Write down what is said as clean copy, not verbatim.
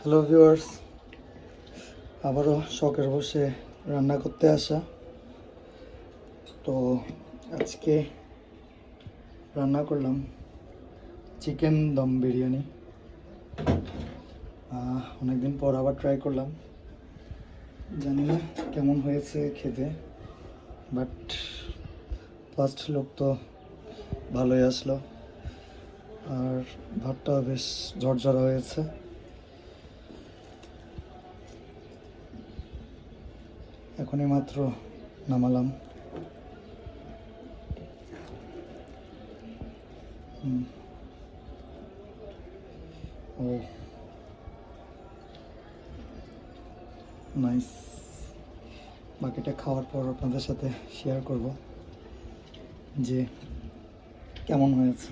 Hello viewers, আবারও শখের বসে রান্না করতে আসা। তো আজকে রান্না করলাম চিকেন দম বিরিয়ানি। অনেকদিন পর আবার ট্রাই করলাম, জানি না কেমন হয়েছে খেতে, বাট ফার্স্ট লুক তো ভালোই আসলো। আর ভাতটা বেশ ঝরঝরা হয়েছে। এখনই মাত্র নামালাম। ও নাইস। বাকিটা খাওয়ার পর আপনাদের সাথে শেয়ার করব যে কেমন হয়েছে।